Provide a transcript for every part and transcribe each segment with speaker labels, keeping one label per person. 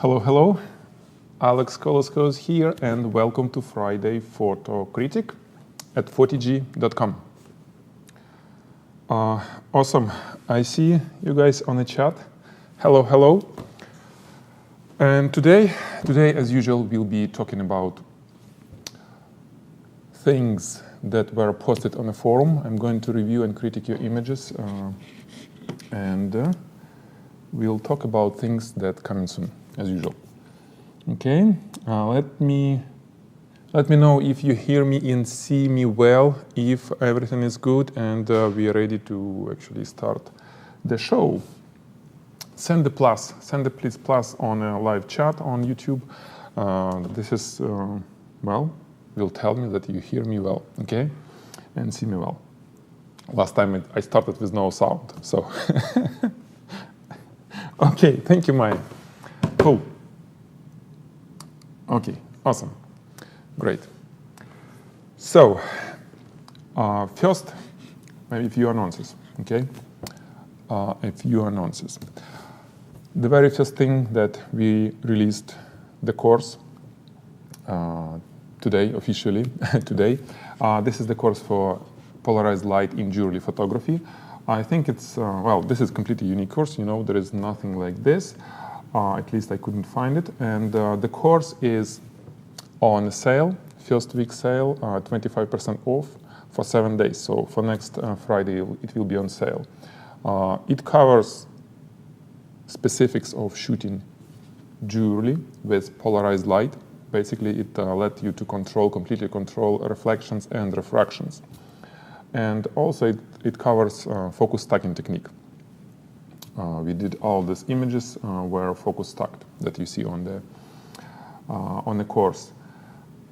Speaker 1: Hello, hello. Alex Koloskos here, and welcome to Friday Photo Critic at Photigy.com. Awesome. I see you guys on the chat. Hello, hello. And today, as usual, we'll be talking about things that were posted on the forum. I'm going to review and critique your images, and we'll talk about things that come in soon, as usual. Okay, let me know if you hear me and see me well, if everything is good, and we are ready to actually start the show. Send the please plus on a live chat on YouTube. This is, will tell me that you hear me well, okay, and see me well. Last time I started with no sound, so. Okay, thank you, Maya. Cool. Okay, awesome, great. So, first, maybe a few announcers, okay? A few announcers. The very first thing that we released the course today, officially today. This is the course for polarized light in jewelry photography. I think it's, this is a completely unique course. You know, there is nothing like this. At least I couldn't find it. And the course is on sale, first week sale, 25% off for 7 days. So for next Friday, it will be on sale. It covers specifics of shooting jewelry with polarized light. Basically, it lets you to completely control reflections and refractions. And also it covers focus stacking technique. We did all these images were focus stacked that you see on the course.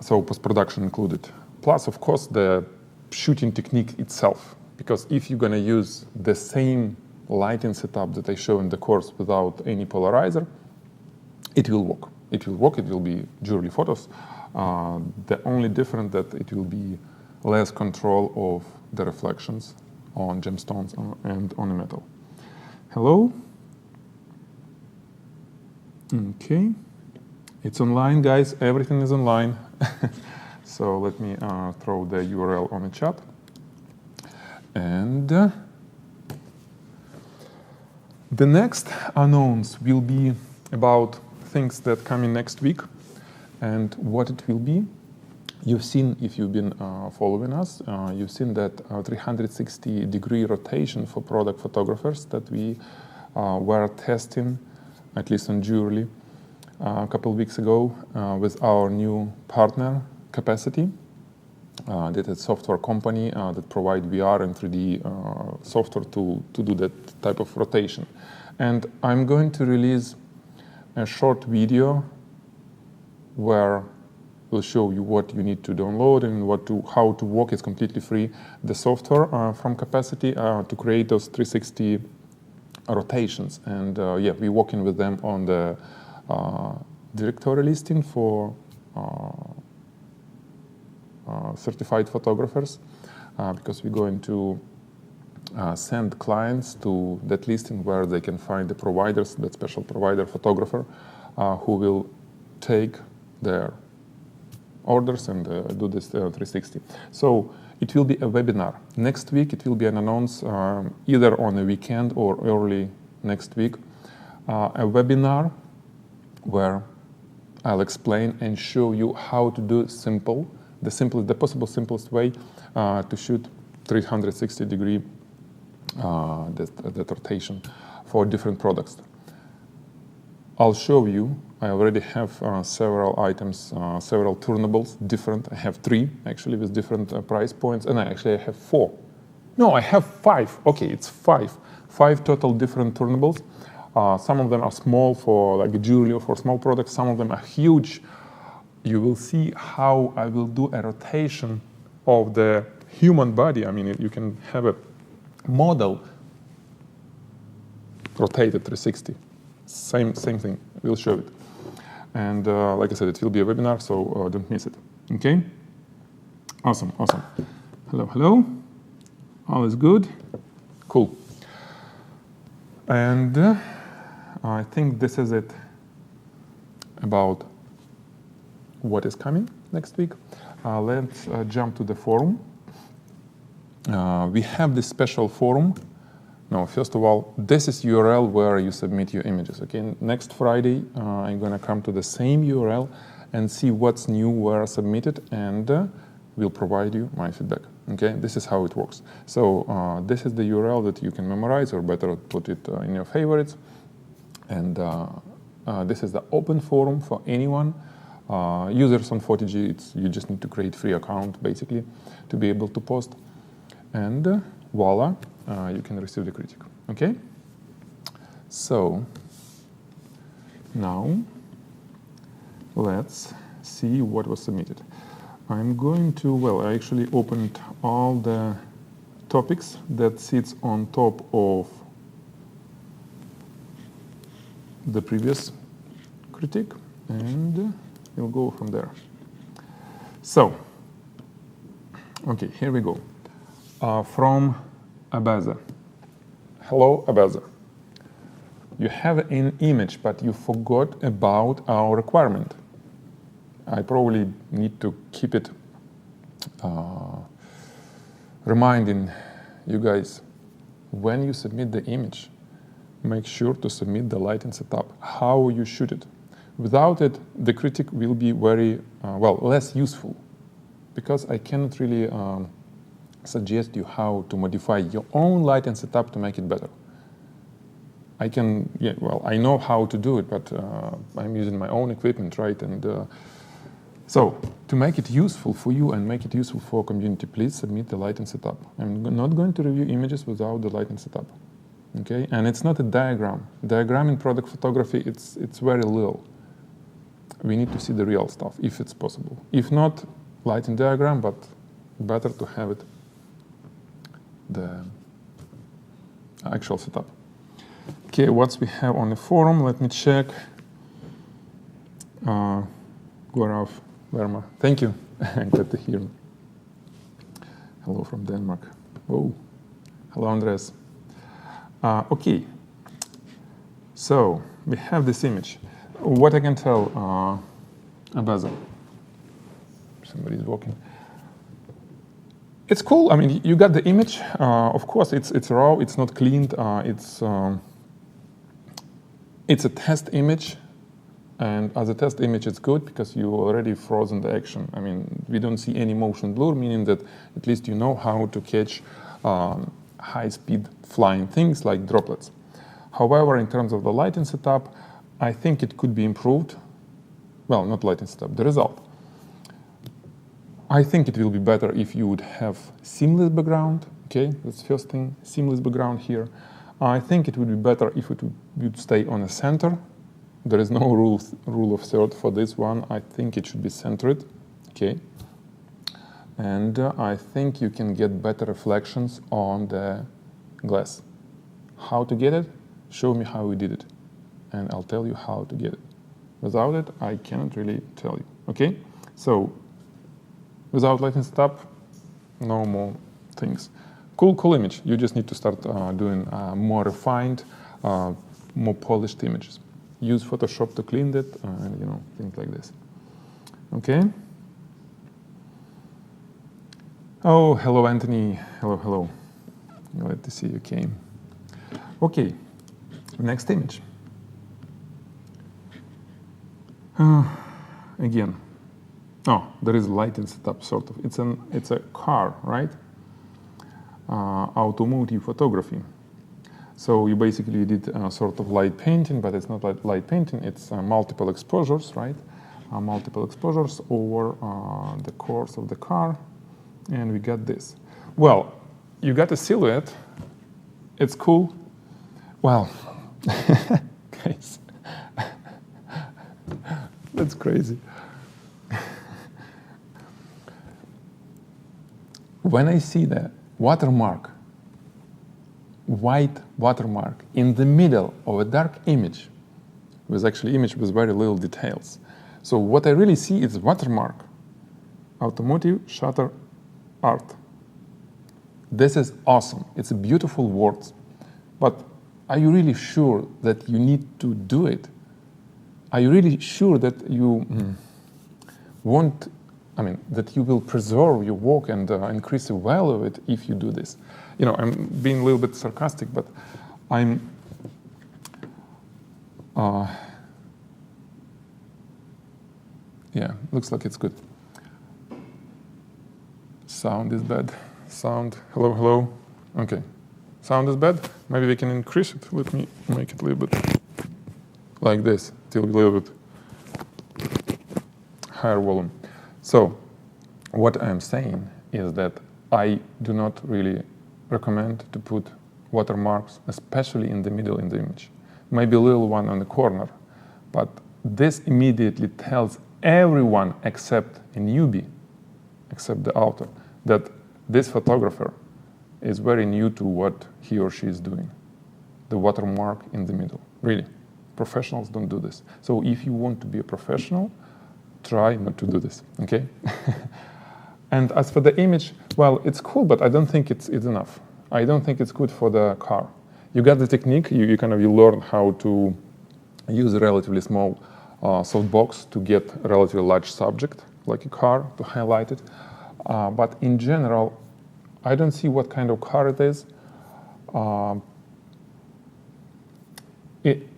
Speaker 1: So post-production included. Plus, of course, the shooting technique itself. Because if you're going to use the same lighting setup that I show in the course without any polarizer, it will work. It will work. It will be jewelry photos. The only difference that it will be less control of the reflections on gemstones and on the metal. Hello. Okay. It's online, guys. Everything is online. So let me throw the URL on the chat. And the next announce will be about things that come in next week and what it will be. You've seen, if you've been following us, you've seen that 360-degree rotation for product photographers that we were testing, at least on jewelry, a couple of weeks ago with our new partner, Capacity. That is a software company that provide VR and 3D software to do that type of rotation. And I'm going to release a short video where we'll show you what you need to download and how to work. It's completely free. The software from Capacity to create those 360 rotations. And we're working with them on the directory listing for certified photographers because we're going to send clients to that listing where they can find the providers, that special provider photographer who will take their orders and do this 360. So it will be a webinar. Next week it will be an announce either on a weekend or early next week. A webinar where I'll explain and show you how to do the possible simplest way to shoot 360-degree that rotation for different products. I'll show you. I already have several items, several turnables, different. I have 3 actually with different price points, and I have 4. No, I have 5. Okay, it's 5. 5 total different turnables. Some of them are small for like jewelry or for small products. Some of them are huge. You will see how I will do a rotation of the human body. I mean, you can have a model rotated 360. Same thing. We'll show it. And like I said, it will be a webinar, so don't miss it. Okay? Awesome. Hello. All is good? Cool. And I think this is it about what is coming next week. Let's jump to the forum. We have this special forum. No, first of all, this is URL where you submit your images. Okay, next Friday I'm gonna come to the same URL and see what's new, where submitted, and will provide you my feedback. Okay, this is how it works. So this is the URL that you can memorize, or better put it in your favorites. And this is the open forum for anyone. Users on Photigy, you just need to create free account basically to be able to post. And voila, you can receive the critique. Okay? So now let's see what was submitted. I'm going to, well, I actually opened all the topics that sits on top of the previous critique, and we'll go from there. So, okay, here we go. From Abaza. Hello, Abaza. You have an image, but you forgot about our requirement. I probably need to keep it reminding you guys, when you submit the image, make sure to submit the lighting setup, how you shoot it. Without it, the critique will be very, less useful, because I cannot really suggest you how to modify your own lighting setup to make it better. I can, I know how to do it, but I'm using my own equipment, right? And so, to make it useful for you and make it useful for community, please submit the lighting setup. I'm not going to review images without the lighting setup. Okay, and it's not a diagram. Diagram in product photography, it's very little. We need to see the real stuff, if it's possible. If not, lighting diagram, but better to have it, the actual setup. Okay, what we have on the forum, let me check. Gaurav Verma, thank you. Glad to hear. Hello from Denmark. Oh, hello, Andres. Okay, so we have this image. What I can tell, Abaza, somebody's walking. It's cool. I mean, you got the image. Of course, it's raw. It's not cleaned. It's a test image. And as a test image, it's good because you already frozen the action. I mean, we don't see any motion blur, meaning that at least you know how to catch high-speed flying things like droplets. However, in terms of the lighting setup, I think it could be improved. Well, not lighting setup, the result. I think it will be better if you would have seamless background. Okay, that's the first thing, seamless background here. I think it would be better if it would stay on the center. There is no rule of third for this one. I think it should be centered, okay? And I think you can get better reflections on the glass. How to get it? Show me how we did it, and I'll tell you how to get it. Without it, I cannot really tell you, okay? So, without lighting setup, no more things. Cool image. You just need to start doing more refined, more polished images. Use Photoshop to clean it, and things like this. Okay. Oh, hello, Anthony. Hello. Glad to see you came. Okay. Next image. Again. Oh, there is lighting setup, sort of. It's a car, right? Automotive photography. So you basically did sort of light painting, but it's not light painting, it's multiple exposures, right? Multiple exposures over the course of the car, and we got this. Well, you got a silhouette, it's cool. Well, guys, that's crazy. When I see the watermark, white watermark in the middle of a dark image, with actually image with very little details. So what I really see is watermark, automotive shutter art. This is awesome. It's a beautiful word, but are you really sure that you need to do it? are you really sure that you want, I mean, that you will preserve your work and increase the value of it if you do this? You know, I'm being a little bit sarcastic, but I'm yeah, looks like it's good. Sound is bad. Sound, hello, hello. Okay, sound is bad. Maybe we can increase it. Let me make it a little bit like this, till a little bit higher volume. So, what I'm saying is that I do not really recommend to put watermarks, especially in the middle in the image. Maybe a little one on the corner, but this immediately tells everyone except a newbie, except the author, that this photographer is very new to what he or she is doing. The watermark in the middle, really. Professionals don't do this. So if you want to be a professional, try not to do this, okay? And as for the image, well, it's cool, but I don't think it's enough. I don't think it's good for the car. You got the technique, you learn how to use a relatively small softbox to get a relatively large subject, like a car, to highlight it. But in general, I don't see what kind of car it is.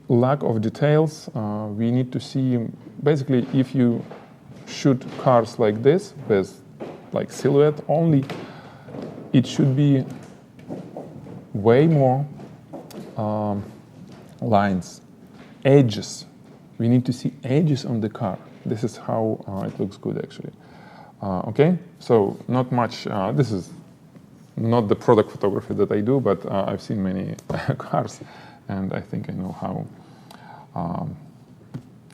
Speaker 1: Lack of details. We need to see, basically, if you shoot cars like this, with like silhouette only, it should be way more lines, edges. We need to see edges on the car. This is how it looks good, actually. Okay, so not much. This is not the product photography that I do, but I've seen many cars, and I think I know how,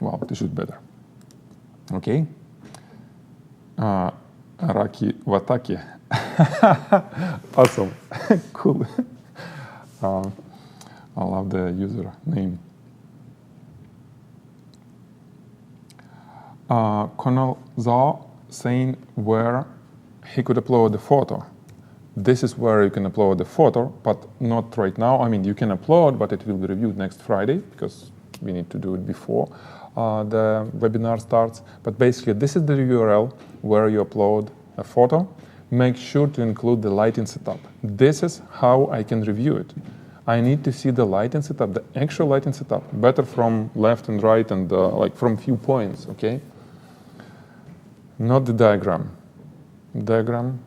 Speaker 1: well, to shoot better. Okay. Araki Watake. Awesome. Cool. I love the user name. Conal Zhao saying where he could upload the photo. This is where you can upload the photo, but not right now. I mean, you can upload, but it will be reviewed next Friday, because we need to do it before the webinar starts. But basically, this is the URL where you upload a photo. Make sure to include the lighting setup. This is how I can review it. I need to see the lighting setup, the actual lighting setup, better from left and right and like from few points, okay? Not the diagram. Diagram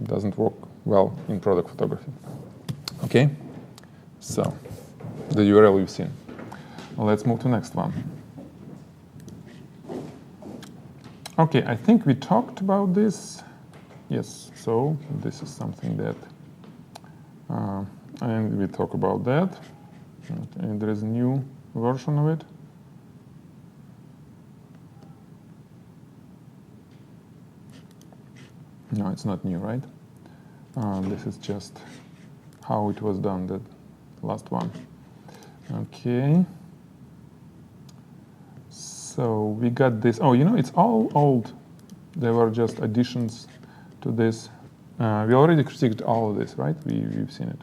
Speaker 1: doesn't work well in product photography. Okay, so the URL you've seen. Let's move to the next one. Okay, I think we talked about this. Yes, so this is something that, and we talk about that. And there is a new version of it. No, it's not new, right? This is just how it was done, the last one. Okay. So we got this. Oh, you know, it's all old. There were just additions to this. We already critiqued all of this, right? We've seen it.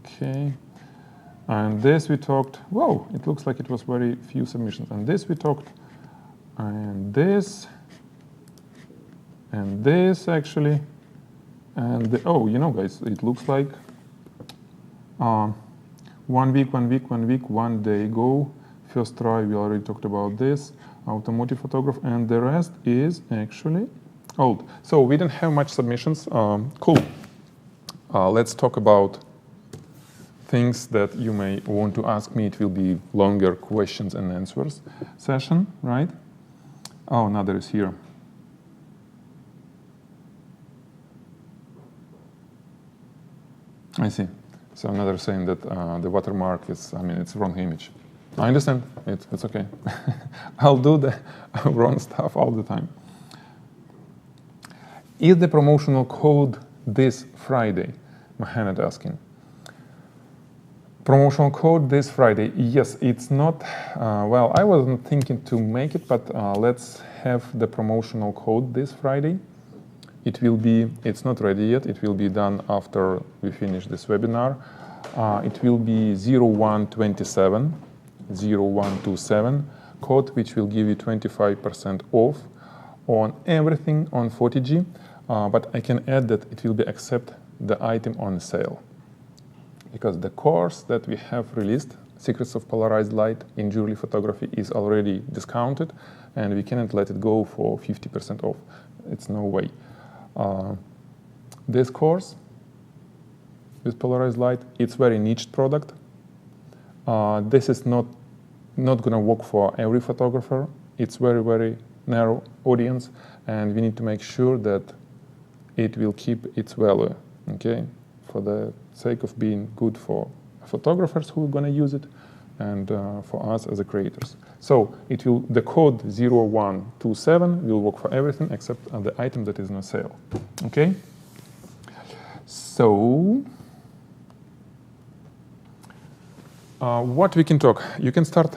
Speaker 1: Okay. And this we talked. Whoa, it looks like it was very few submissions. And this we talked. And this actually, and oh, you know, guys, it looks like 1 week, 1 day ago. First try, we already talked about this. Automotive photograph, and the rest is actually old. So we didn't have much submissions. Cool. Let's talk about things that you may want to ask me. It will be longer questions and answers session, right? Oh, another is here. I see. So another saying that the watermark is, I mean, it's wrong image. I understand. It's okay. I'll do the wrong stuff all the time. Is the promotional code this Friday? Mohammed asking. Promotional code this Friday? Yes, it's not. Well, I wasn't thinking to make it, but let's have the promotional code this Friday. It will be, it's not ready yet. It will be done after we finish this webinar. It will be 0127 0127 code, which will give you 25% off on everything on Photigy, but I can add that it will be accept the item on sale, because the course that we have released, Secrets of Polarized Light in Jewelry Photography, is already discounted, and we cannot let it go for 50% off. It's no way. This course with polarized light, it's very niche product. This is not gonna work for every photographer. It's very, very narrow audience, and we need to make sure that it will keep its value, okay? For the sake of being good for photographers who are gonna use it, and for us as a creators. So the code 0127 will work for everything except the item that is on sale, okay? So, what we can talk, you can start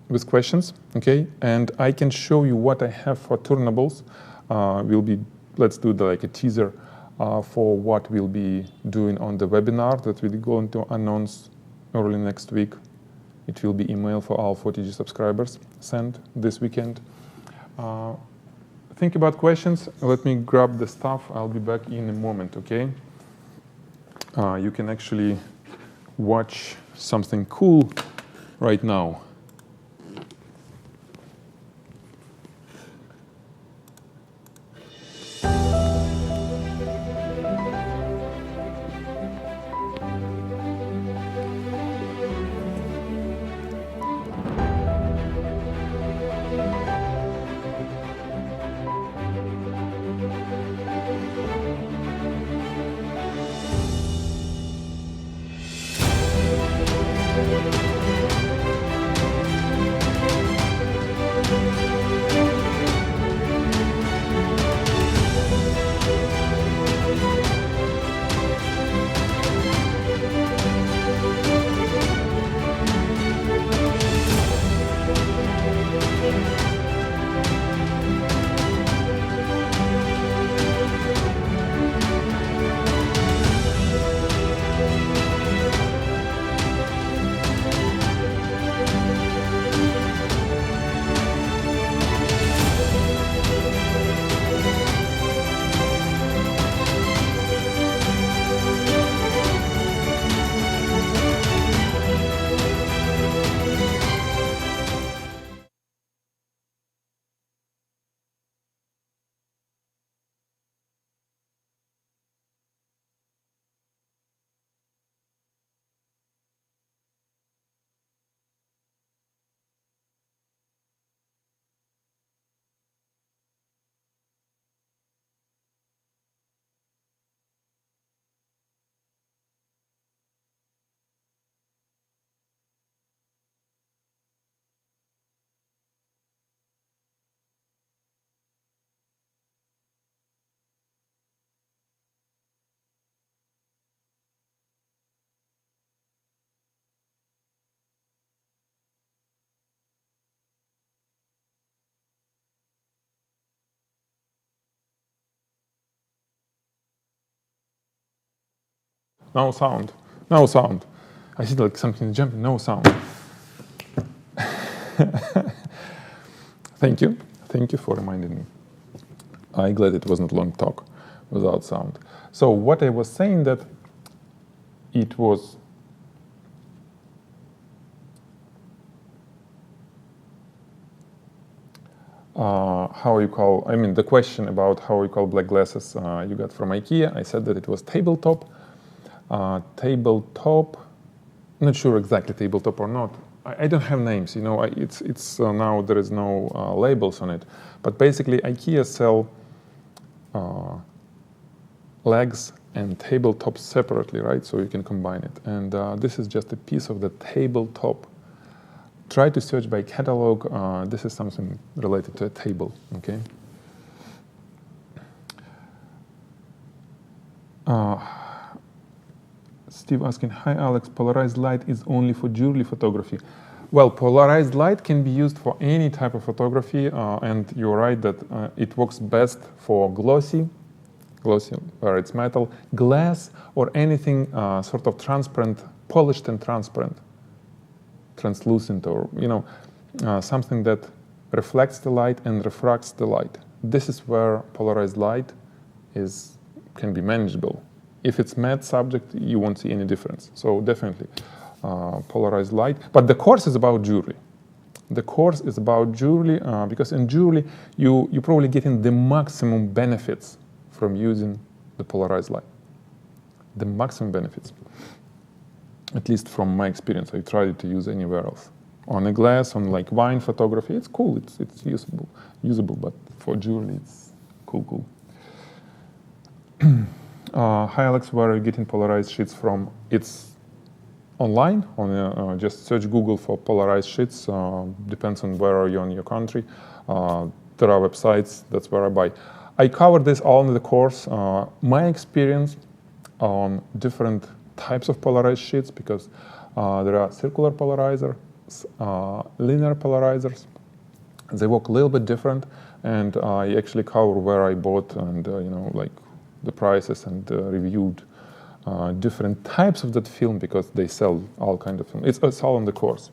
Speaker 1: with questions, okay? And I can show you what I have for turnables. Let's do like a teaser for what we'll be doing on the webinar that we're going to announce early next week. It will be email for all Photigy subscribers sent this weekend. Think about questions. Let me grab the stuff. I'll be back in a moment, okay? You can actually watch something cool right now. No sound. No sound. I see like something jumping. No sound. Thank you. Thank you for reminding me. I'm glad it wasn't long talk without sound. So what I was saying that it was the question about how you call black glasses you got from IKEA. I said that it was tabletop. Tabletop, not sure exactly tabletop or not. I don't have names, you know. It's now there is no labels on it. But basically, IKEA sell legs and tabletop separately, right? So you can combine it. And this is just a piece of the tabletop. Try to search by catalog. This is something related to a table, okay? Steve asking, hi Alex, polarized light is only for jewelry photography. Well, polarized light can be used for any type of photography, and you're right that it works best for glossy where it's metal, glass, or anything sort of transparent, polished and transparent. translucent, or something that reflects the light and refracts the light. This is where polarized light can be manageable. If it's matte subject, you won't see any difference. So definitely polarized light. But the course is about jewelry. The course is about jewelry because in jewelry, you probably getting the maximum benefits from using the polarized light. The maximum benefits. At least from my experience, I tried it to use anywhere else. On a glass, on like wine photography, it's cool, it's usable, but for jewelry, it's cool. Hi Alex, where are you getting polarized sheets from? It's online, just search Google for polarized sheets, depends on where are you in your country. There are websites, that's where I buy. I covered this all in the course. My experience on different types of polarized sheets, because there are circular polarizers, linear polarizers. They work a little bit different, and I actually cover where I bought and like the prices, and reviewed different types of that film, because they sell all kind of film. It's all in the course.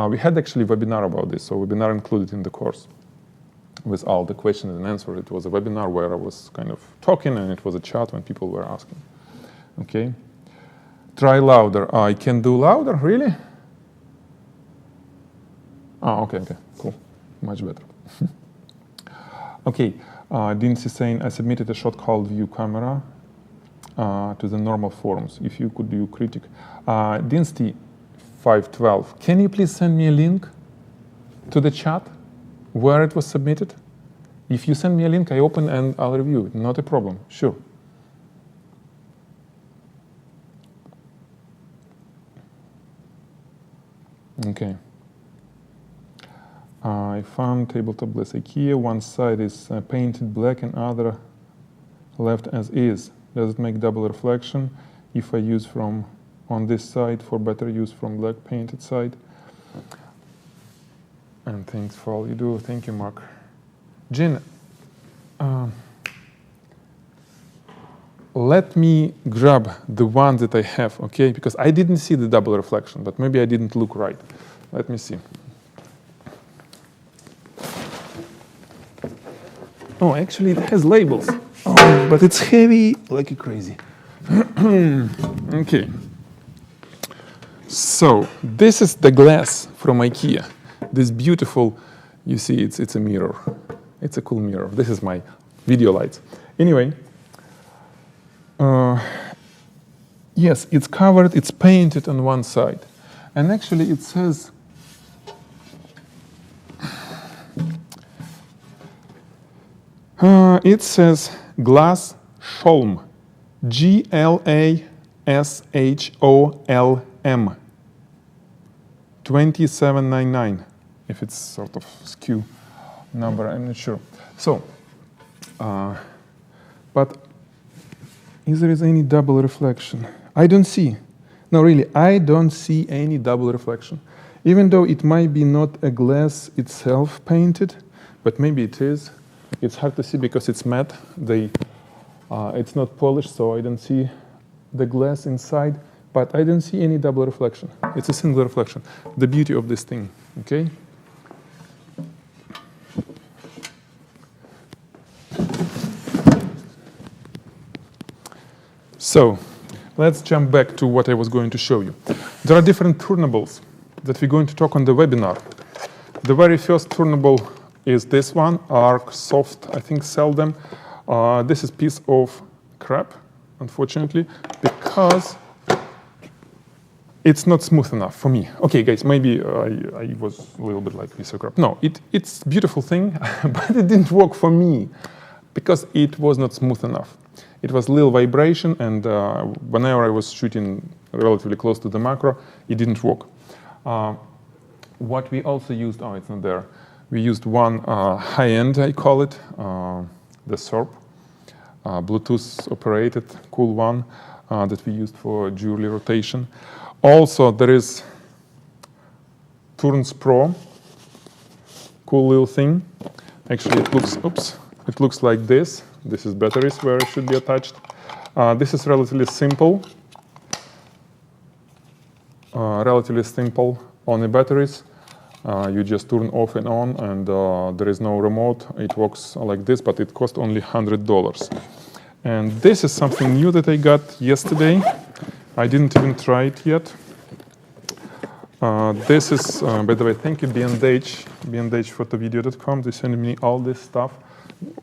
Speaker 1: We had actually a webinar about this, so webinar included in the course with all the questions and answers. It was a webinar where I was kind of talking, and it was a chat when people were asking. Okay. Try louder. I can do louder, really? Oh, okay, cool. Much better. Okay, Dincy saying, I submitted a shot called View Camera to the normal forums. If you could do critic. Dincy 512, can you please send me a link to the chat where it was submitted? If you send me a link, I open and I'll review it. Not a problem, sure. Okay. I found tabletop glass IKEA. One side is painted black and other left as is. Does it make double reflection if I use from on this side for better use from black painted side? And thanks for all you do. Thank you, Mark. Jin, let me grab the one that I have, okay? Because I didn't see the double reflection, but maybe I didn't look right. Let me see. Oh, actually, it has labels. Oh, but it's heavy like crazy. Okay. So, this is the glass from IKEA. This beautiful, you see, it's a mirror. It's a cool mirror. This is my video lights. Anyway, yes, it's covered, it's painted on one side. And actually it says, glass Scholm, GLASHOLM, 2799. If it's sort of skew number, I'm not sure. So, but is there any double reflection? I don't see. No, really, I don't see any double reflection. Even though it might be not a glass itself painted, but maybe it is. It's hard to see because it's matte. It's not polished, so I don't see the glass inside, but I don't see any double reflection. It's a single reflection. The beauty of this thing, okay? So, let's jump back to what I was going to show you. There are different turnables that we're going to talk on the webinar. The very first turnable is this one, Arc Soft, I think sell them. This is a piece of crap, unfortunately, because it's not smooth enough for me. Okay, guys, maybe I was a little bit like piece of crap. No, it's a beautiful thing, but it didn't work for me because it was not smooth enough. It was a little vibration, and whenever I was shooting relatively close to the macro, it didn't work. What we also used, oh, it's not there. We used one high-end, I call it, the SERP, Bluetooth operated, cool one that we used for jewelry rotation. Also, there is Turns Pro, cool little thing. Actually, it looks like this. This is batteries where it should be attached. This is relatively simple only batteries. You just turn off and on, and there is no remote. It works like this, but it costs only $100. And this is something new that I got yesterday. I didn't even try it yet. This is, by the way, thank you, B&H, photovideo.com. They send me all this stuff.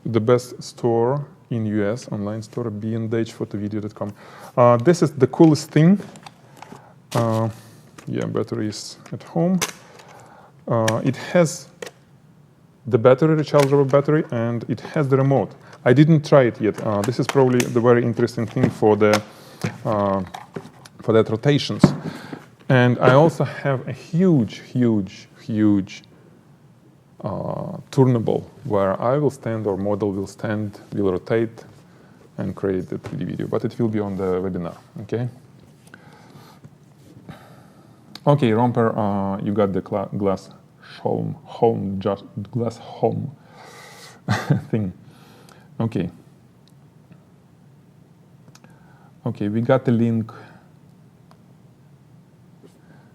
Speaker 1: The best store in US, online store, B&H photovideo.com. This is the coolest thing. Yeah, battery is at home. It has the battery, rechargeable battery, and it has the remote. I didn't try it yet. This is probably the very interesting thing for the for that rotations. And I also have a huge turnable where I will stand, or model will stand, will rotate, and create the 3D video. But it will be on the webinar. Okay. Okay, Romper, you got the glass home thing. Okay. Okay, we got the link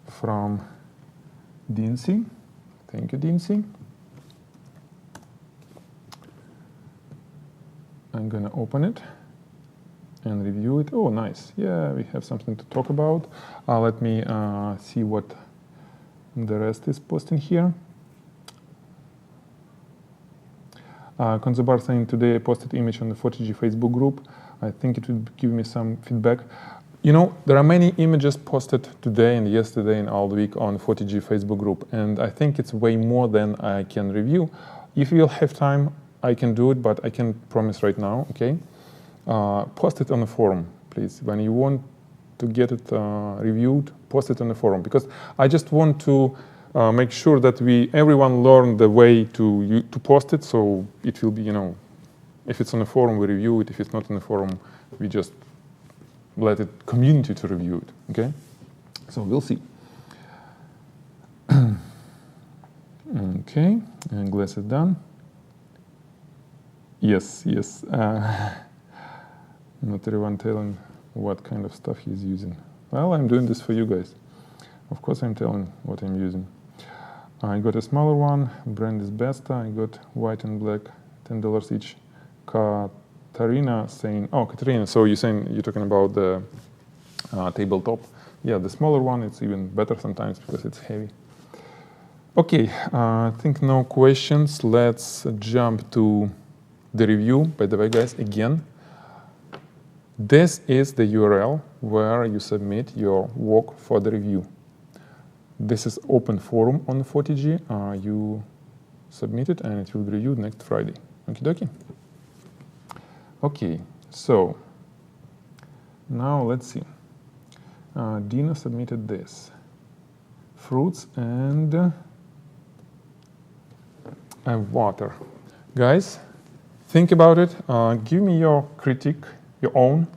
Speaker 1: from Dincy. Thank you, Dincy. I'm gonna open it and review it. Oh, nice. Yeah, we have something to talk about. Let me see what the rest is posting here. Konzobar saying, today I posted image on the Photigy Facebook group. I think it would give me some feedback. You know, there are many images posted today and yesterday and all the week on Photigy Facebook group, and I think it's way more than I can review. If you'll have time, I can do it, but I can promise right now, okay? Post it on the forum, please. When you want to get it reviewed, post it on the forum, because I just want to make sure that everyone learn the way to post it, so it will be, you know, if it's on the forum, we review it. If it's not on the forum, we just let the community to review it, okay? So we'll see. Okay, and glass is done. Yes. Not everyone telling what kind of stuff he's using. Well, I'm doing this for you guys. Of course, I'm telling what I'm using. I got a smaller one. Brand is Besta. I got white and black, $10 each. Katarina saying, oh, Katarina, so you're talking about the tabletop. Yeah, the smaller one, it's even better sometimes because it's heavy. Okay, I think no questions. Let's jump to the review. By the way, guys, again, this is the URL where you submit your work for the review. This is open forum on Photigy. You submit it and it will be reviewed next Friday. Okie dokie. Okay, so now let's see. Dina submitted this. Fruits and water. Guys, think about it. Give me your critique, your own,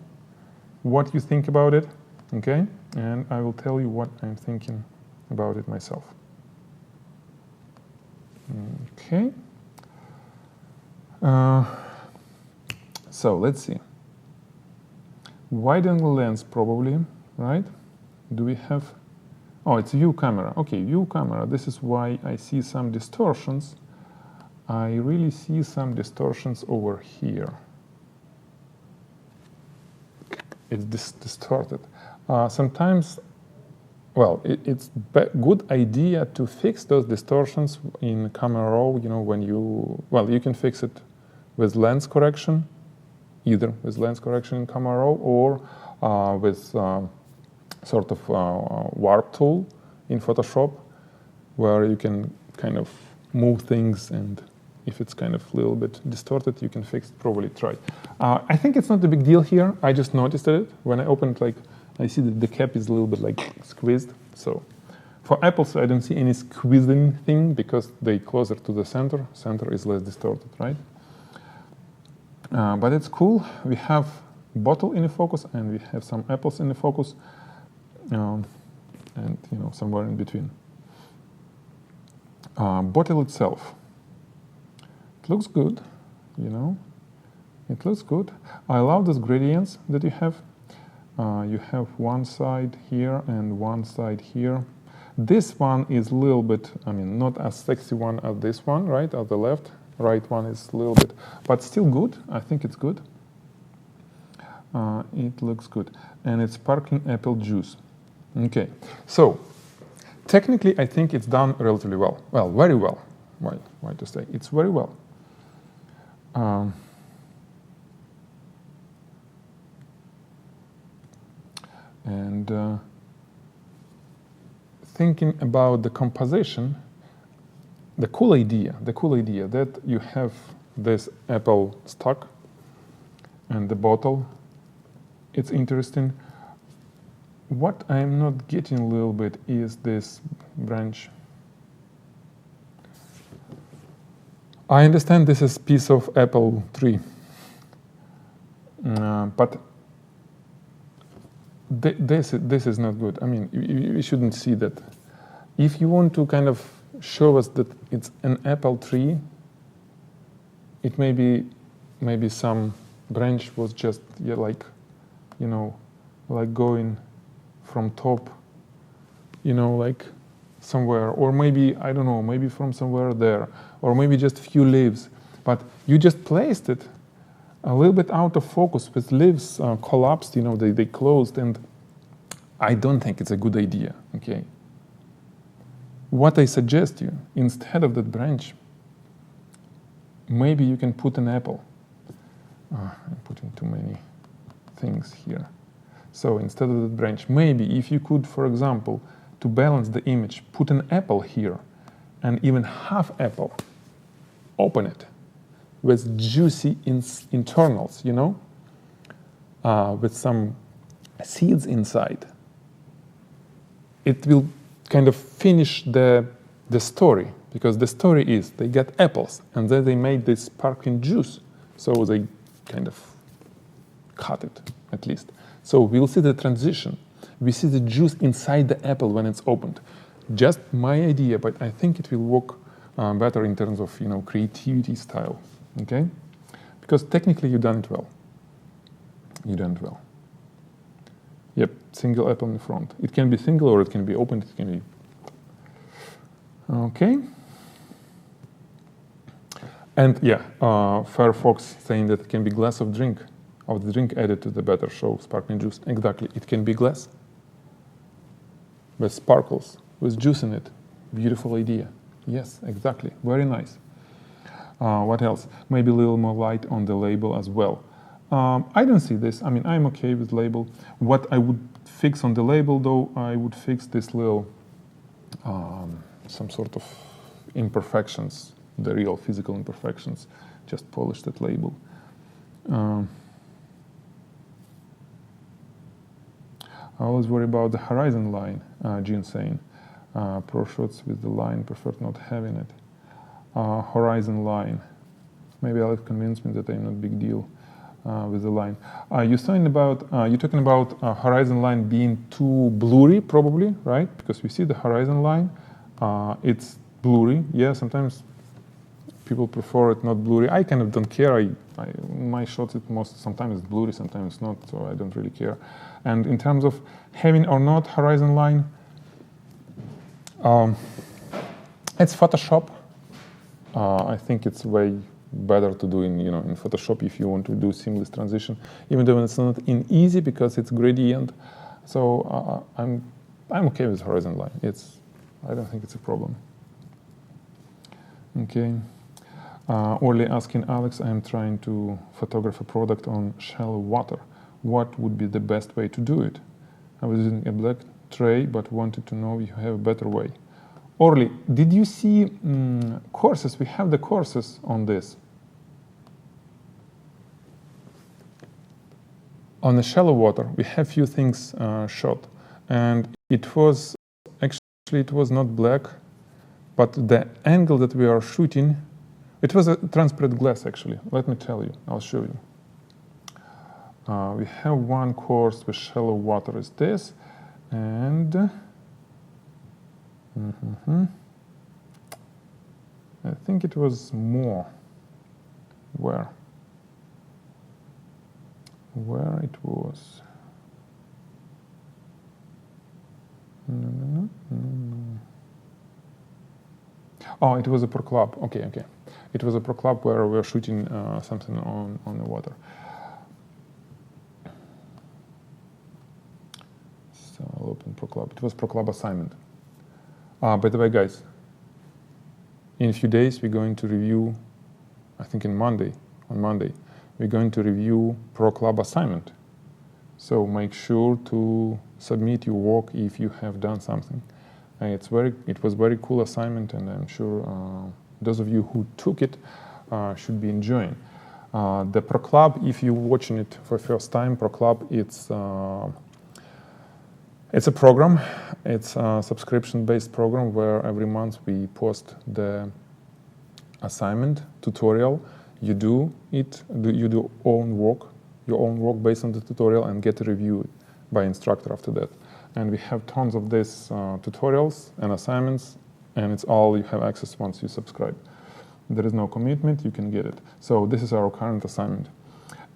Speaker 1: what you think about it, okay? And I will tell you what I'm thinking about it myself. Okay. So let's see. Wide angle lens probably, right? Do we have, oh, it's view camera. Okay, view camera. This is why I see some distortions. I really see some distortions over here. It's distorted. Sometimes, well, it's good idea to fix those distortions in camera raw, you know, when you can fix it with lens correction, either with lens correction in camera raw or with sort of warp tool in Photoshop, where you can kind of move things, and if it's kind of a little bit distorted, you can fix it, probably try it. I think it's not a big deal here. I just noticed it. When I opened, like, I see that the cap is a little bit like squeezed. So for apples, I don't see any squeezing thing because they're closer to the center. Center is less distorted, right? But it's cool. We have bottle in the focus and we have some apples in the focus, and you know, somewhere in between. Bottle itself, it looks good, you know. It looks good. I love those gradients that you have. You have one side here and one side here. This one is a little bit, I mean, not as sexy one as this one, right, at the left. Right one is a little bit, but still good. I think it's good. It looks good. And it's sparkling apple juice. Okay, so technically I think it's done relatively well. Well, very well. Why to say? It's very well. And thinking about the composition, the cool idea that you have this apple stock and the bottle, it's interesting. What I'm not getting a little bit is this branch. I understand this is piece of apple tree, but this is not good. I mean, you shouldn't see that. If you want to kind of show us that it's an apple tree, it may be maybe some branch was just like, you know, like going from top, you know, like somewhere, or maybe, I don't know, maybe from somewhere there, or maybe just few leaves, but you just placed it a little bit out of focus with leaves collapsed, you know, they closed, and I don't think it's a good idea, okay? What I suggest you, instead of that branch, maybe you can put an apple. I'm putting too many things here. So instead of the branch, maybe if you could, for example, to balance the image, put an apple here, and even half apple, open it with juicy internals, you know, with some seeds inside. It will kind of finish the story, because the story is they got apples and then they made this sparkling juice, so they kind of cut it at least. So we'll see the transition. We see the juice inside the apple when it's opened. Just my idea, but I think it will work better in terms of, you know, creativity style, okay? Because technically you've done it well. You done it well. Yep, single apple in the front. It can be single or it can be opened, it can be... Okay. And yeah, Firefox saying that it can be glass of the drink added to the batter, show sparkling juice. Exactly, it can be glass with sparkles, with juice in it. Beautiful idea. Yes, exactly, very nice. What else? Maybe a little more light on the label as well. I don't see this. I mean, I'm okay with label. What I would fix on the label, though, I would fix this little, some sort of imperfections, the real physical imperfections. Just polish that label. I always worry about the horizon line, Gene saying. Pro shots with the line, prefer not having it. Horizon line. Maybe Alex convinced me that I'm not big deal with the line. You're talking about horizon line being too blurry, probably, right? Because we see the horizon line, it's blurry. Yeah, sometimes people prefer it not blurry. I kind of don't care. My shots, sometimes it's blurry, sometimes it's not, so I don't really care. And in terms of having or not horizon line, it's Photoshop. I think it's way better to do in Photoshop if you want to do seamless transition, even though it's not easy because it's gradient. So I'm okay with horizon line. I don't think it's a problem. Okay. Orly asking Alex, I'm trying to photograph a product on shallow water. What would be the best way to do it? I was using a black tray, but wanted to know if you have a better way. Orly, did you see courses? We have the courses on this. On the shallow water, we have few things shot, and it was not black, but the angle that we are shooting, it was a transparent glass actually. Let me tell you, I'll show you. We have one course with shallow water is this, and I think it was more. Where it was. No. Oh, it was a pro club. Okay. It was a pro club where we were shooting something on the water. So I'll open pro club. It was pro club assignment. By the way, guys, in a few days we're going to review, I think on Monday, we're going to review pro club assignment. So make sure to submit your work if you have done something. It was very cool assignment, and I'm sure those of you who took it should be enjoying. The Pro Club, if you're watching it for the first time, Pro Club, it's a program. It's a subscription-based program where every month we post the assignment tutorial. You do your own work based on the tutorial, and get a review by instructor after that. And we have tons of these tutorials and assignments, and it's all you have access once you subscribe. There is no commitment, you can get it. So this is our current assignment.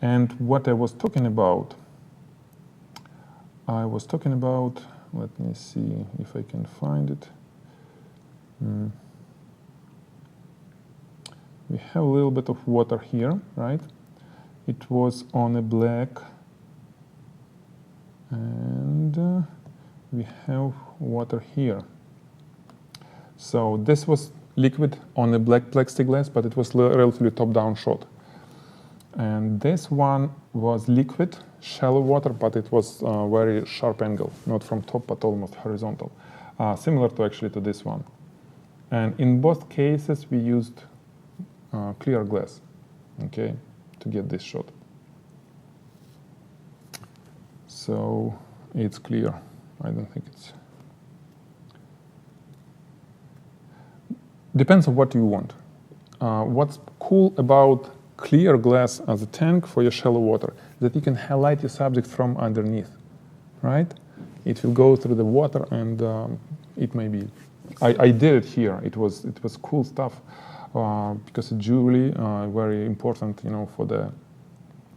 Speaker 1: And what I was talking about, let me see if I can find it. We have a little bit of water here, right? It was on a black, and we have water here. So this was liquid on a black plexiglass, but it was relatively top-down shot. And this one was liquid, shallow water, but it was very sharp angle, not from top, but almost horizontal, similar to this one. And in both cases, we used clear glass, okay, to get this shot. So it's clear. I don't think it's... Depends on what you want. What's cool about clear glass as a tank for your shallow water, that you can highlight your subject from underneath, right? It will go through the water, and it may be... I did it here. It was cool stuff, because it's jewelry, very important, for the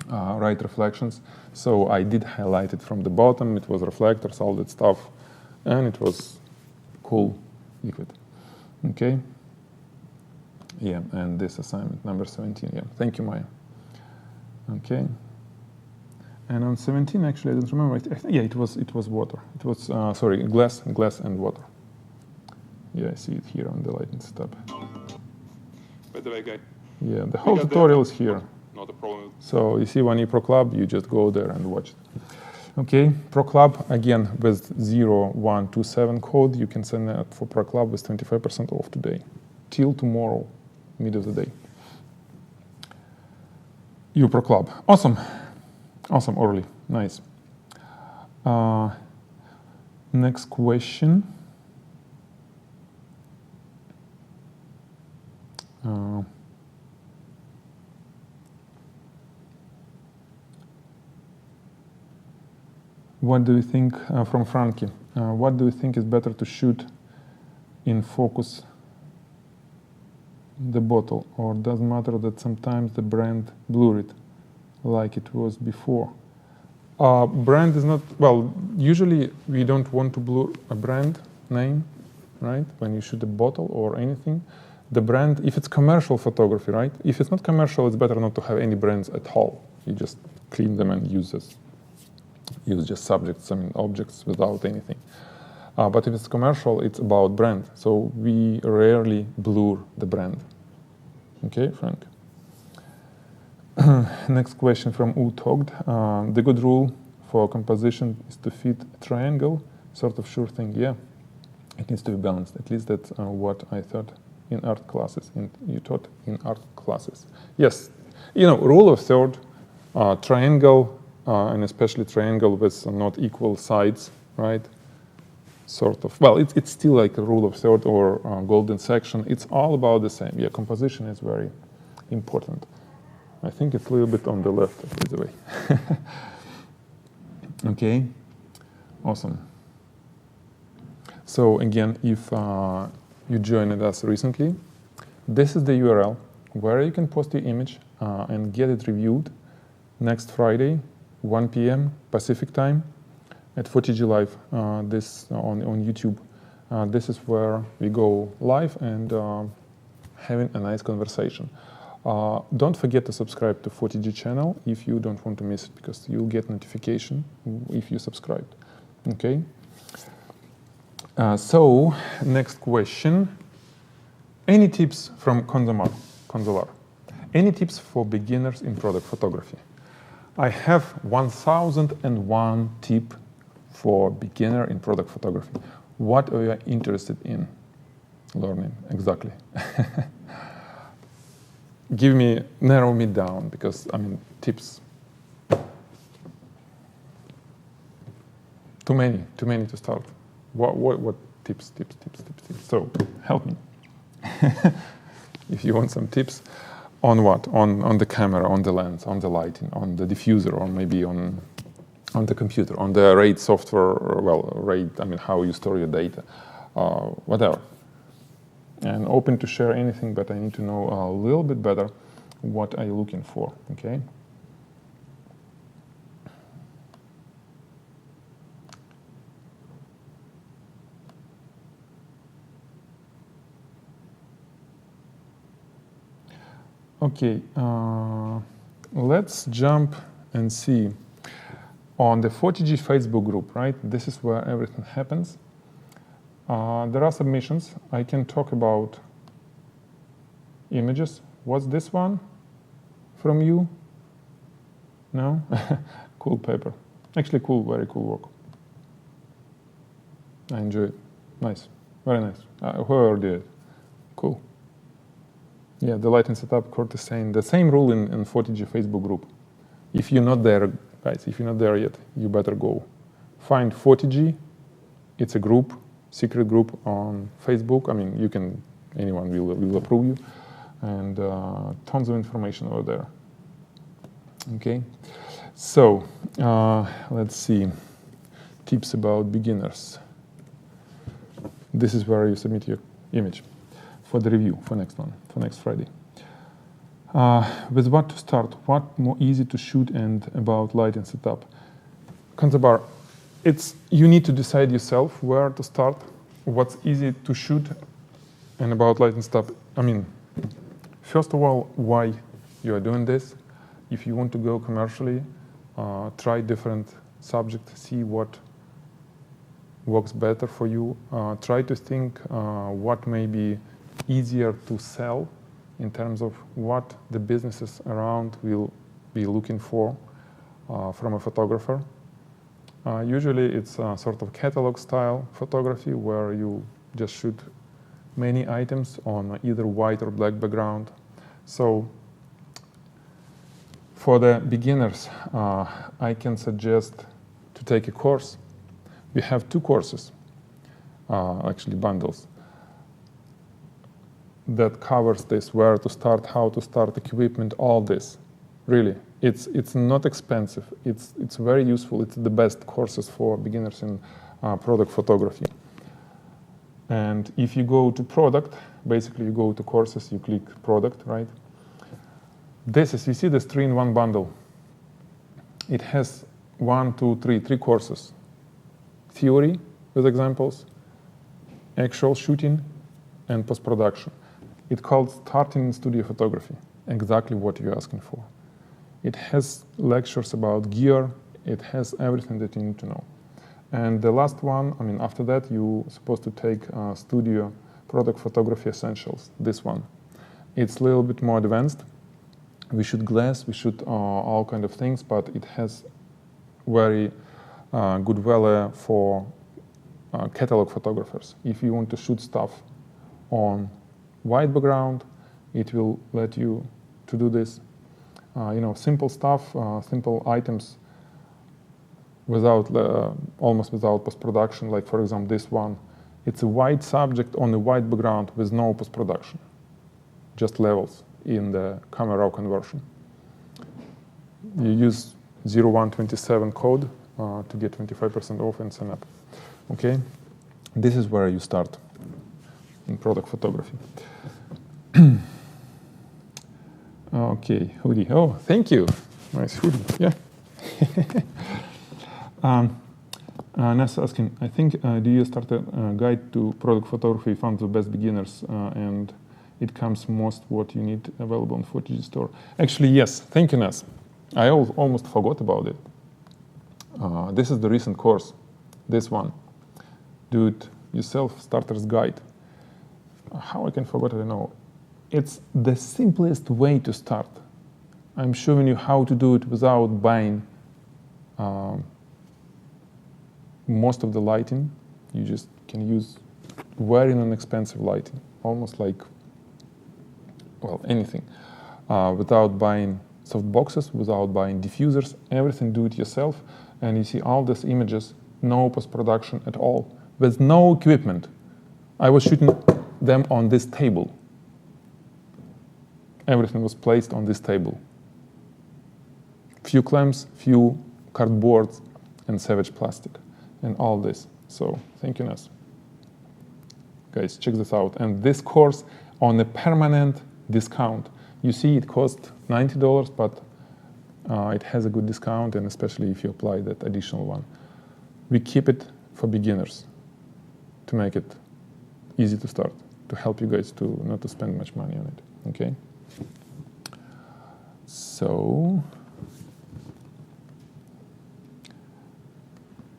Speaker 1: right reflections. So I did highlight it from the bottom. It was reflectors, all that stuff, and it was cool liquid. Okay. Yeah, and this assignment number 17. Yeah, thank you, Maya. Okay. And on 17, actually, I don't remember. Yeah, it was water. It was glass and water. Yeah, I see it here on the lighting tab. By the way, guys. Yeah, the whole tutorial is here. Not a problem. So you see, when you Pro Club, you just go there and watch it. Okay, Pro Club, again, with 0127 code, you can sign up for Pro Club with 25% off today, till tomorrow, mid of the day. You Pro Club. Awesome, Orly, nice. Next question. What do you think, from Frankie, what do you think is better to shoot in focus the bottle, or doesn't matter that sometimes the brand blur it like it was before? Brand is not, well, usually we don't want to blur a brand name, right? When you shoot a bottle or anything. The brand, if it's commercial photography, right? If it's not commercial, it's better not to have any brands at all. You just clean them and use just subjects, objects without anything. But if it's commercial, it's about brand. So we rarely blur the brand. Okay, Frank? Next question from Utogd. The good rule for composition is to fit a triangle, sort of sure thing. Yeah, it needs to be balanced. At least that's what I thought in art classes. You taught in art classes. Yes, rule of third, triangle, and especially triangle with not equal sides, right? Sort of. Well, it's still like a rule of third or golden section. It's all about the same. Yeah, composition is very important. I think it's a little bit on the left, by the way. Okay, awesome. So again, if you joined us recently, this is the URL where you can post your image and get it reviewed next Friday, 1 p.m. Pacific time at Photigy Live, this on YouTube. This is where we go live and having a nice conversation. Don't forget to subscribe to Photigy channel if you don't want to miss it, because you'll get notification if you subscribe. Okay. So next question. Any tips from Consular? Any tips for beginners in product photography? I have 1001 tip for beginner in product photography. What are you interested in learning exactly? Narrow me down, because I mean tips. Too many to start. What tips? So help me. If you want some tips on what? On the camera, on the lens, on the lighting, on the diffuser, or maybe on the computer, on the RAID software, RAID, I mean how you store your data, whatever. And open to share anything, but I need to know a little bit better what are you looking for, okay? Okay, let's jump and see on the Photigy Facebook group, right? This is where everything happens. There are submissions. I can talk about images. What's this one from you? No? Cool paper. Actually cool, very cool work. I enjoy it. Nice, very nice. Whoever did it, cool. Yeah, the lighting setup, Kurt is saying the same rule in Photigy Facebook group. If you're not there, guys, if you're not there yet, you better go. Find Photigy. It's a group, secret group on Facebook. I mean, anyone will approve you. And tons of information over there. Okay, so let's see. Tips about beginners. This is where you submit your image for the review for next Friday. With what to start? What more easy to shoot and about lighting setup? Kanzabar, you need to decide yourself where to start, what's easy to shoot, and about lighting setup. I mean, first of all, why you are doing this. If you want to go commercially, try different subjects, see what works better for you. Try to think what may be easier to sell in terms of what the businesses around will be looking for from a photographer. Usually it's a sort of catalog style photography where you just shoot many items on either white or black background. So for the beginners, I can suggest to take a course. We have 2 courses, actually bundles, that covers this, where to start, how to start, equipment, all this. Really, it's not expensive. It's very useful. It's the best courses for beginners in product photography. And if you go to product, basically you go to courses, you click product, right? This is, you see this 3-in-1 bundle. It has 3 courses. Theory with examples, actual shooting, and post-production. It's called Starting in Studio Photography, exactly what you're asking for. It has lectures about gear, it has everything that you need to know. And the last one, I mean, after that, you're supposed to take Studio Product Photography Essentials, this one. It's a little bit more advanced. We shoot glass, we shoot all kind of things, but it has very good value for catalog photographers. If you want to shoot stuff on white background, it will let you to do this. Simple stuff, simple items almost without post-production, like for example this one. It's a white subject on a white background with no post-production, just levels in the camera raw conversion. You use 0127 code to get 25% off and sign up. Okay, this is where you start in product photography. Okay, hoodie. Oh, thank you. Nice hoodie. Yeah. Ness asking, I think, do you start a guide to product photography, found the best beginners, and it comes most what you need available on Photigy store? Actually, yes. Thank you, Ness. I almost forgot about it. This is the recent course, this one. Do it yourself starter's guide. How I can forget it, I don't know. It's the simplest way to start. I'm showing you how to do it without buying most of the lighting. You just can use very inexpensive lighting, almost like, well, anything. Without buying soft boxes, without buying diffusers, everything do it yourself. And you see all these images, no post-production at all, with no equipment. I was shooting them on this table. Everything was placed on this table. Few clamps, few cardboards, and savage plastic, and all this. So thank you, Ness. Guys, check this out. And this course on a permanent discount. You see it cost $90, but it has a good discount, and especially if you apply that additional one. We keep it for beginners to make it easy to start, to help you guys to not to spend much money on it, okay? So,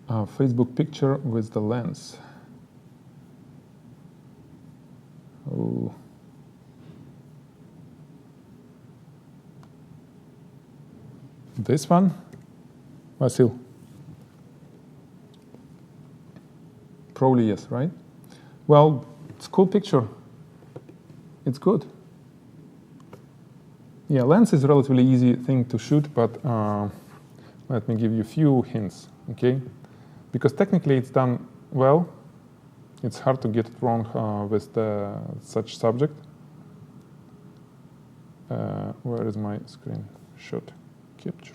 Speaker 1: Facebook picture with the lens. Oh. This one, Vasil? Probably yes, right? Well, it's a cool picture. It's good. Yeah, lens is a relatively easy thing to shoot, but let me give you a few hints, okay? Because technically it's done well. It's hard to get it wrong with such subject. Where is my screenshot capture?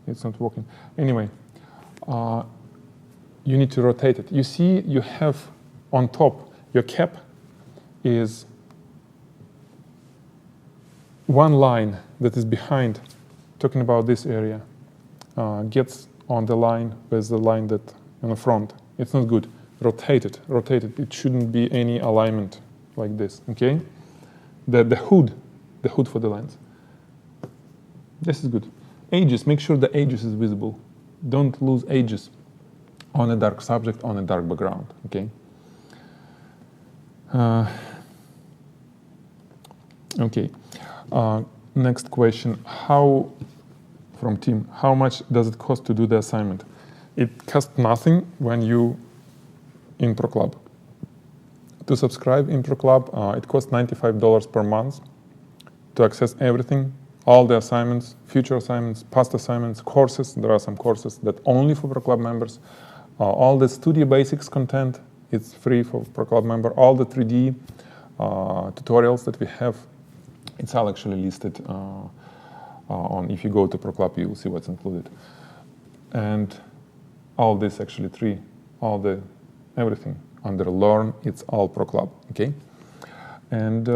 Speaker 1: It's not working. Anyway, you need to rotate it. You see, you have on top, your cap is one line that is behind, talking about this area, gets on the line with the line that on the front. It's not good. Rotate it, rotate it. It shouldn't be any alignment like this, okay? The hood for the lens. This is good. Edges, make sure the edges is visible. Don't lose edges on a dark subject, on a dark background, okay? Okay. Next question, from Tim, how much does it cost to do the assignment? It costs nothing when you in Pro Club. To subscribe in Pro Club, it costs $95 per month to access everything, all the assignments, future assignments, past assignments, courses. There are some courses that only for Pro Club members. All the Studio Basics content, it's free for Pro Club member. All the 3D tutorials that we have, it's all actually listed on, if you go to Pro Club, you will see what's included. And all this actually everything under Learn, it's all Pro Club, okay? And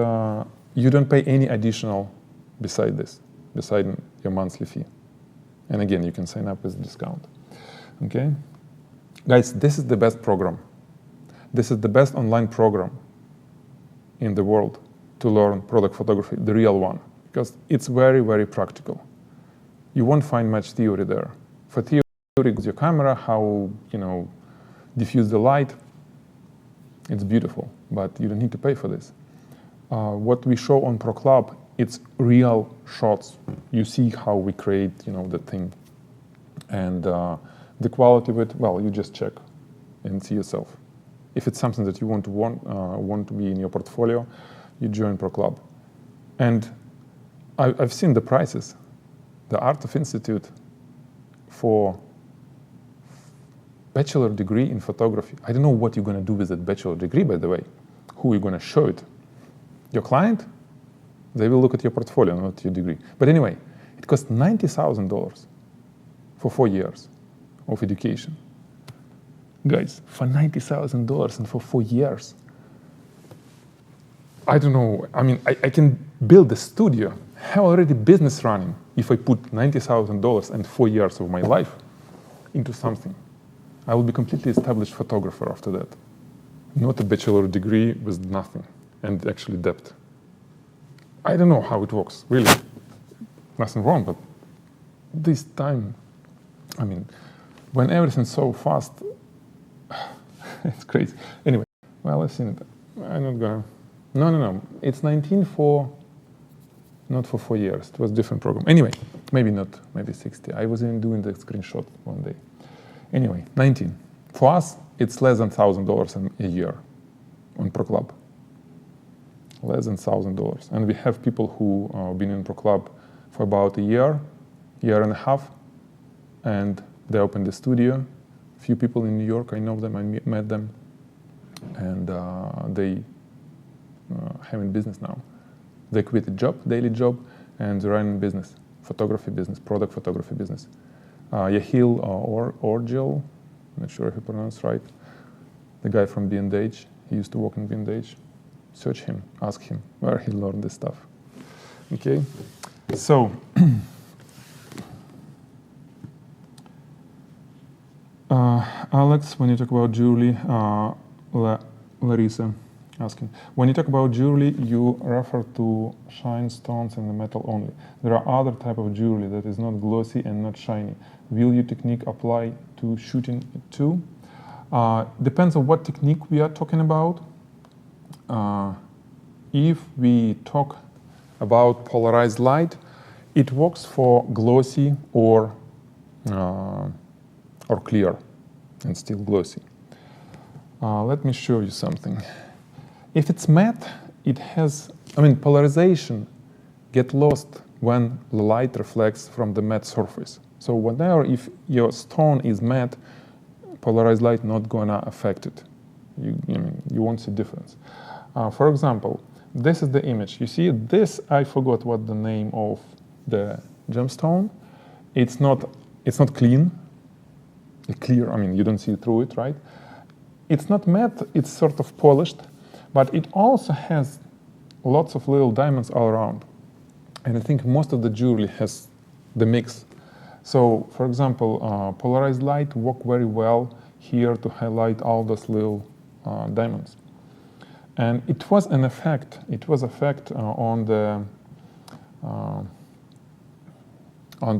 Speaker 1: you don't pay any additional beside your monthly fee. And again, you can sign up with a discount, okay? Guys, this is the best program. This is the best online program in the world to learn product photography, the real one, because it's very, very practical. You won't find much theory there. For theory, with your camera, how, diffuse the light, it's beautiful, but you don't need to pay for this. What we show on Pro Club, it's real shots. You see how we create, the thing. And the quality of it, well, you just check and see yourself. If it's something that you want to be in your portfolio, you join Pro Club. And I've seen the prices. The Art of Institute for bachelor degree in photography. I don't know what you're going to do with that bachelor degree, by the way. Who are you going to show it? Your client? They will look at your portfolio, not your degree. But anyway, it costs $90,000 for 4 years of education. Guys, for $90,000 and for 4 years. I don't know. I mean, I can build a studio, have already business running if I put $90,000 and 4 years of my life. into something. I will be completely established photographer after that. Not a bachelor degree with nothing and actually debt. I don't know how it works, really. Nothing wrong, but this time, I mean, when everything's so fast, it's crazy. Anyway, well, I've seen it. I'm not gonna. No. It's 19 for, not for 4 years. It was a different program. Anyway, maybe not, maybe 60. I was even doing the screenshot one day. Anyway, 19. For us, it's less than $1,000 a year on Pro Club. Less than $1,000. And we have people who been in Pro Club for about a year and a half, and they opened the studio. A few people in New York, I know them, I met them, and they having business now. They quit a job, daily job, and they're running business, photography business, product photography business. Yahil Orgel, not sure if I pronounce right, the guy from B&H, he used to work in B&H. Search him, ask him where he learned this stuff. Okay, so Alex, when you talk about jewelry, Larissa asking, when you talk about jewelry, you refer to shine stones in the metal only. There are other type of jewelry that is not glossy and not shiny. Will your technique apply to shooting it too? Depends on what technique we are talking about. If we talk about polarized light, it works for glossy or clear and still glossy. Let me show you something. If it's matte, it has, polarization get lost when the light reflects from the matte surface. So whenever, if your stone is matte, polarized light not gonna affect it. You won't see difference. For example, this is the image. You see this, I forgot what the name of the gemstone. It's not clean. Clear, you don't see through it, right? It's not matte, it's sort of polished, but it also has lots of little diamonds all around. And I think most of the jewelry has the mix. So, for example, polarized light work very well here to highlight all those little diamonds. And it was an effect. It was effect on the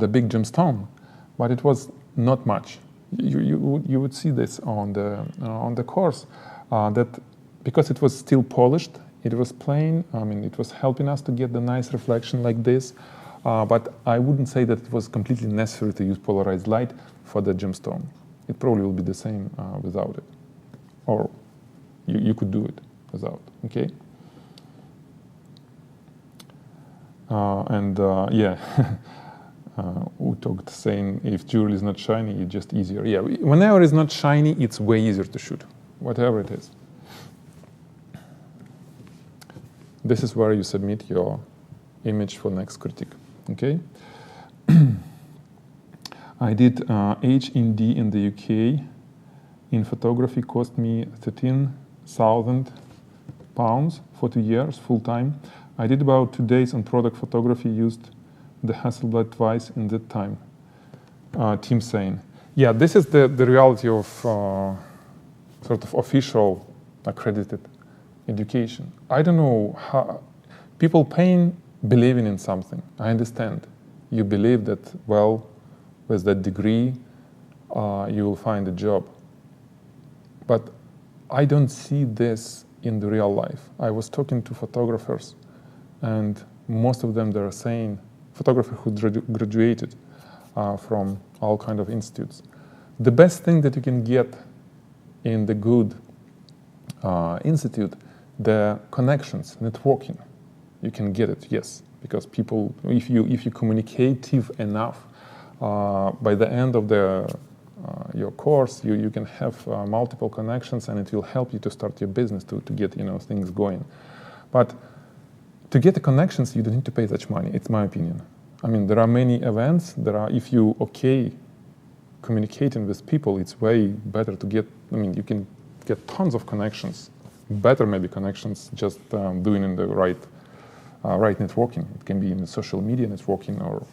Speaker 1: big gemstone, but it was not much. You would see this on the course that because it was still polished, it was plain. It was helping us to get the nice reflection like this. But I wouldn't say that it was completely necessary to use polarized light for the gemstone. It probably will be the same without it, or you could do it without. Okay. Yeah. We talked saying if jewelry is not shiny, it's just easier. Yeah, whenever it's not shiny, it's way easier to shoot, whatever it is. This is where you submit your image for next critique. Okay. I did H&D in the UK. In photography, cost me £13,000 for 2 years full time. I did about 2 days on product photography, used the Hasselblad twice in that time. Tim saying, yeah, this is the reality of sort of official accredited education. I don't know how people paying, believing in something. I understand. You believe that, well, with that degree, you will find a job. But I don't see this in the real life. I was talking to photographers, and most of them, they're saying, photographers who graduated from all kind of institutes. The best thing that you can get in the good institute, the connections, networking. You can get it, yes, because people, if you communicative enough, by the end of your course, you can have multiple connections, and it will help you to start your business to get things going. But to get the connections, you don't need to pay such money. It's my opinion. There are many events. If you communicating with people, it's way better to get. You can get tons of connections, better maybe connections, just doing in the right networking. It can be in the social media networking, or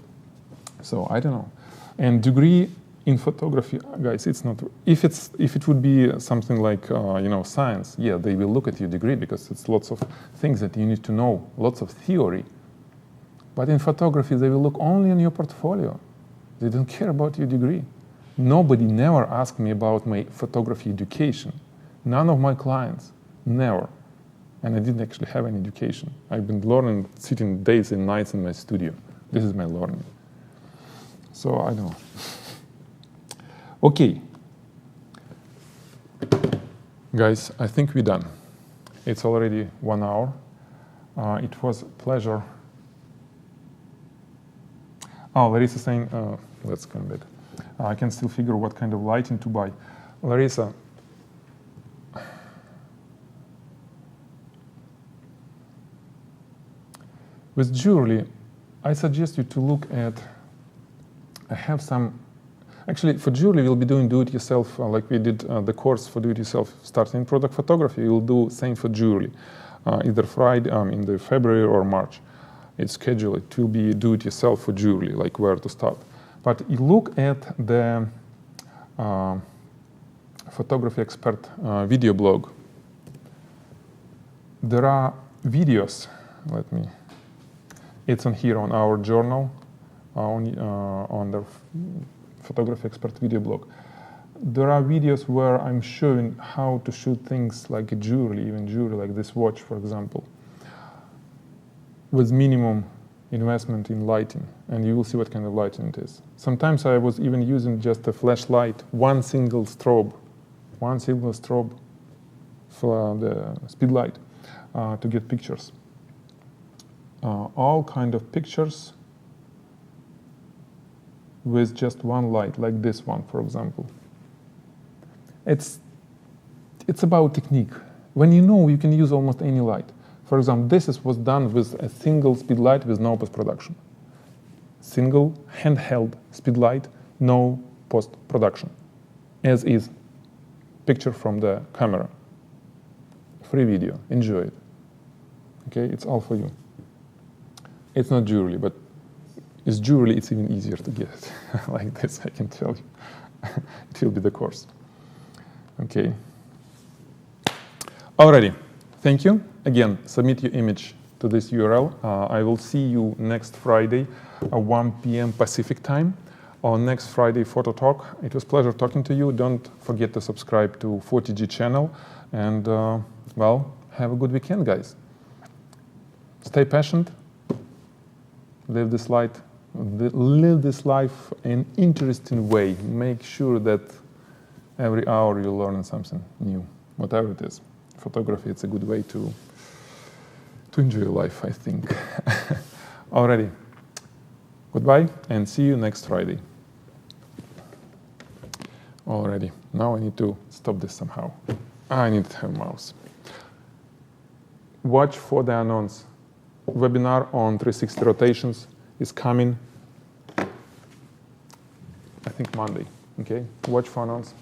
Speaker 1: so I don't know. And degree, in photography, guys, it's not. If it would be something like science, yeah, they will look at your degree because it's lots of things that you need to know, lots of theory. But in photography, they will look only on your portfolio. They don't care about your degree. Nobody never asked me about my photography education. None of my clients, never. And I didn't actually have any education. I've been learning, sitting days and nights in my studio. This is my learning. So I don't know. Okay. Guys, I think we're done. It's already 1 hour. It was a pleasure. Oh, Larissa saying, let's come back. I can still figure what kind of lighting to buy. Larissa, with jewelry, I suggest you to look at, I have some, actually for jewelry we'll be doing do-it-yourself, like we did the course for do-it-yourself starting in product photography. We'll do same for jewelry, either Friday, in the February or March. It's scheduled, it will be do-it-yourself for jewelry, like where to start. But you look at the photography expert video blog. There are videos, it's on here on our journal, on the photography expert video blog. There are videos where I'm showing how to shoot things like jewelry, even jewelry like this watch, for example, with minimum investment in lighting, and you will see what kind of lighting it is. Sometimes I was even using just a flashlight, one single strobe for the speed light to get pictures. All kind of pictures with just one light, like this one, for example. It's about technique. When you know, you can use almost any light. For example, this was done with a single speed light with no post-production. Single handheld speed light, no post-production. As is, picture from the camera. Free video, enjoy it. Okay, it's all for you. It's not jewelry, but it's jewelry, it's even easier to get it. Like this, I can tell you. It will be the course. Okay. Alrighty, thank you. Again, submit your image to this URL. I will see you next Friday at 1 p.m. Pacific time on next Friday Photo Talk. It was a pleasure talking to you. Don't forget to subscribe to Photigy channel. And, well, have a good weekend, guys. Stay patient. Live this life in an interesting way. Make sure that every hour you're learning something new, whatever it is. Photography, it's a good way to enjoy your life, I think. Alrighty. Goodbye, and see you next Friday. Alrighty. Now I need to stop this somehow. I need to have a mouse. Watch for the announce. Webinar on 360 rotations is coming, I think Monday. Okay? Watch for announce.